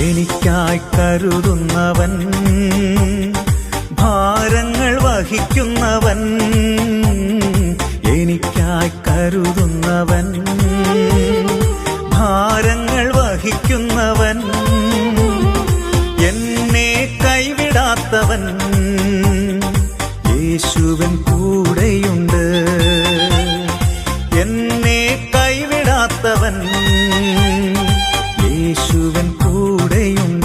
എനിക്കായി കരുതുന്നവൻ, ഭാരങ്ങൾ വഹിക്കുന്നവൻ, എനിക്കായി കരുതുന്നവൻ, ഭാരങ്ങൾ വഹിക്കുന്നവൻ, എന്നെ കൈവിടാത്തവൻ, യേശുവൻ കൂടെയുണ്ട്. എന്നെ കൈവിടാത്തവൻ, യേശുവൻ കൂടെയുണ്ട്.